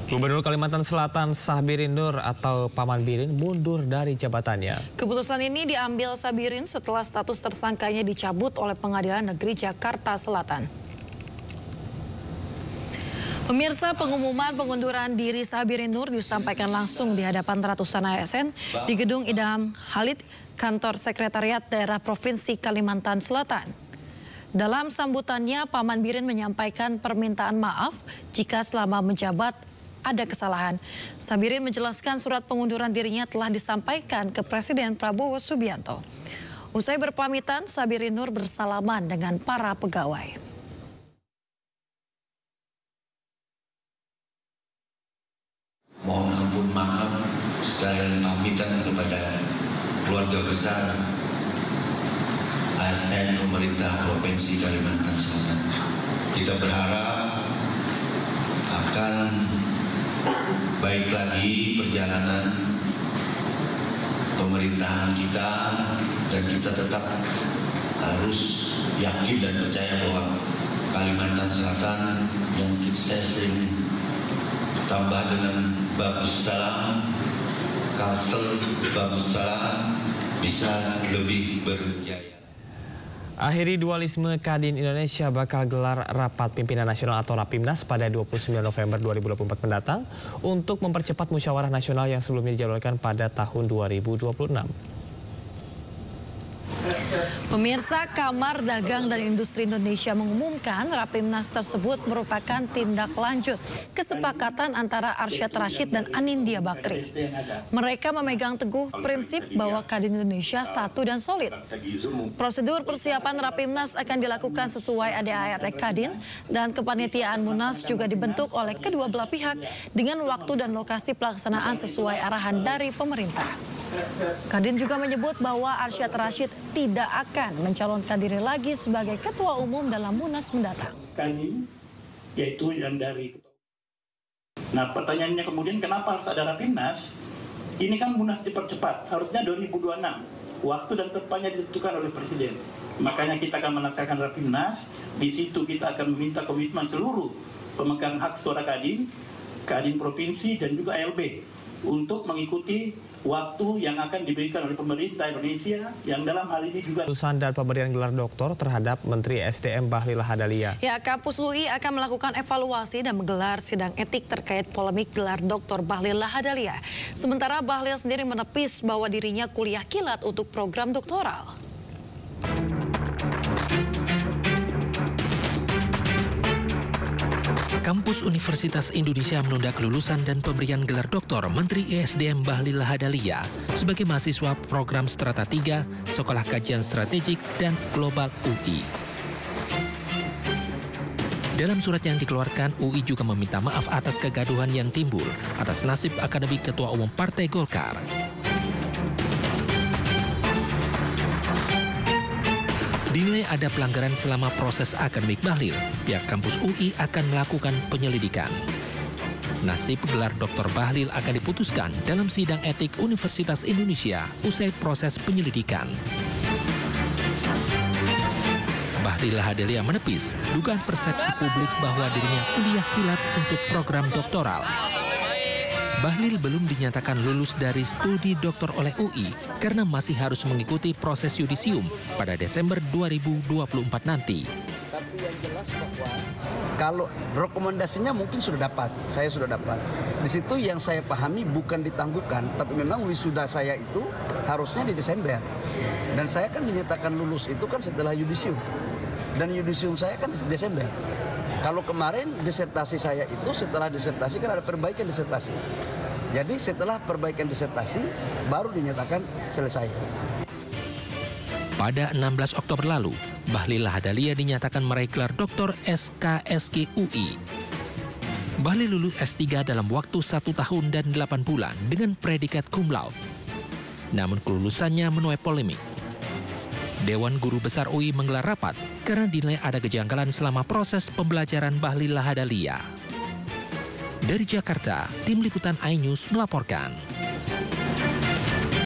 Gubernur Kalimantan Selatan Sahbirin Nur atau Paman Birin mundur dari jabatannya. Keputusan ini diambil Sahbirin setelah status tersangkanya dicabut oleh Pengadilan Negeri Jakarta Selatan. Pemirsa, pengumuman pengunduran diri Sahbirin Nur disampaikan langsung di hadapan ratusan ASN di Gedung Idham Halid, Kantor Sekretariat Daerah Provinsi Kalimantan Selatan. Dalam sambutannya, Paman Birin menyampaikan permintaan maaf jika selama menjabat ada kesalahan. Sahbirin menjelaskan surat pengunduran dirinya telah disampaikan ke Presiden Prabowo Subianto. Usai berpamitan, Sahbirin Nur bersalaman dengan para pegawai. Mohon ampun maaf sekalian pamitan kepada keluarga besar ASN pemerintah Provinsi Kalimantan Selatan. Kita berharap akan baik lagi perjalanan pemerintahan kita, dan kita tetap harus yakin dan percaya bahwa Kalimantan Selatan yang saya sering tambah dengan Babus Salam, Kalsel Babus Salam bisa lebih berjaya. Akhiri dualisme Kadin Indonesia bakal gelar rapat pimpinan nasional atau Rapimnas pada 29 November 2024 mendatang untuk mempercepat musyawarah nasional yang sebelumnya dijadwalkan pada tahun 2026. Pemirsa, Kamar Dagang dan Industri Indonesia mengumumkan Rapimnas tersebut merupakan tindak lanjut kesepakatan antara Arsyad Rashid dan Anindya Bakri. Mereka memegang teguh prinsip bahwa Kadin Indonesia satu dan solid. Prosedur persiapan Rapimnas akan dilakukan sesuai ADART Kadin, dan kepanitiaan Munas juga dibentuk oleh kedua belah pihak dengan waktu dan lokasi pelaksanaan sesuai arahan dari pemerintah. Kadin juga menyebut bahwa Arsyad Rashid tidak akan mencalonkan diri lagi sebagai ketua umum dalam Munas mendatang. Kadin, yaitu yang dari. Nah, pertanyaannya kemudian kenapa harus ada Rapimnas? Ini kan Munas dipercepat, harusnya 2026. Waktu dan tempatnya ditentukan oleh Presiden. Makanya kita akan melaksanakan Rapimnas. Di situ kita akan meminta komitmen seluruh pemegang hak suara Kadin, Kadin Provinsi dan juga ALB untuk mengikuti waktu yang akan diberikan oleh pemerintah Indonesia, yang dalam hal ini juga Lulusan dan pemberian gelar doktor terhadap Menteri SDM Bahlil Lahadalia. Ya, Kampus UI akan melakukan evaluasi dan menggelar sidang etik terkait polemik gelar Dr. Bahlil Lahadalia. Sementara Bahlil sendiri menepis bahwa dirinya kuliah kilat untuk program doktoral. Kampus Universitas Indonesia menunda kelulusan dan pemberian gelar doktor Menteri ESDM Bahlil Lahadalia sebagai mahasiswa program Strata 3, Sekolah Kajian Strategik dan Global UI. Dalam surat yang dikeluarkan, UI juga meminta maaf atas kegaduhan yang timbul atas nasib akademik Ketua Umum Partai Golkar. Dinilai ada pelanggaran selama proses akademik Bahlil, pihak kampus UI akan melakukan penyelidikan. Nasib gelar Dr. Bahlil akan diputuskan dalam sidang etik Universitas Indonesia usai proses penyelidikan. Bahlil Lahadalia menepis dugaan persepsi publik bahwa dirinya kuliah kilat untuk program doktoral. Bahlil belum dinyatakan lulus dari studi doktor oleh UI karena masih harus mengikuti proses yudisium pada Desember 2024 nanti. Kalau rekomendasinya mungkin sudah dapat, saya sudah dapat. Di situ yang saya pahami bukan ditangguhkan, tapi memang wisuda saya itu harusnya di Desember. Dan saya kan dinyatakan lulus itu kan setelah yudisium. Dan yudisium saya kan Desember. Kalau kemarin disertasi saya itu setelah disertasi kan ada perbaikan disertasi. Jadi setelah perbaikan disertasi baru dinyatakan selesai. Pada 16 Oktober lalu, Bahlil Lahadalia dinyatakan meraih gelar doktor SKSG UI. Bahlil lulus S3 dalam waktu 1 tahun dan 8 bulan dengan predikat cum laude. Namun kelulusannya menuai polemik. Dewan Guru Besar UI menggelar rapat karena dinilai ada kejanggalan selama proses pembelajaran Bahlil Lahadalia. Dari Jakarta, Tim Liputan iNews melaporkan.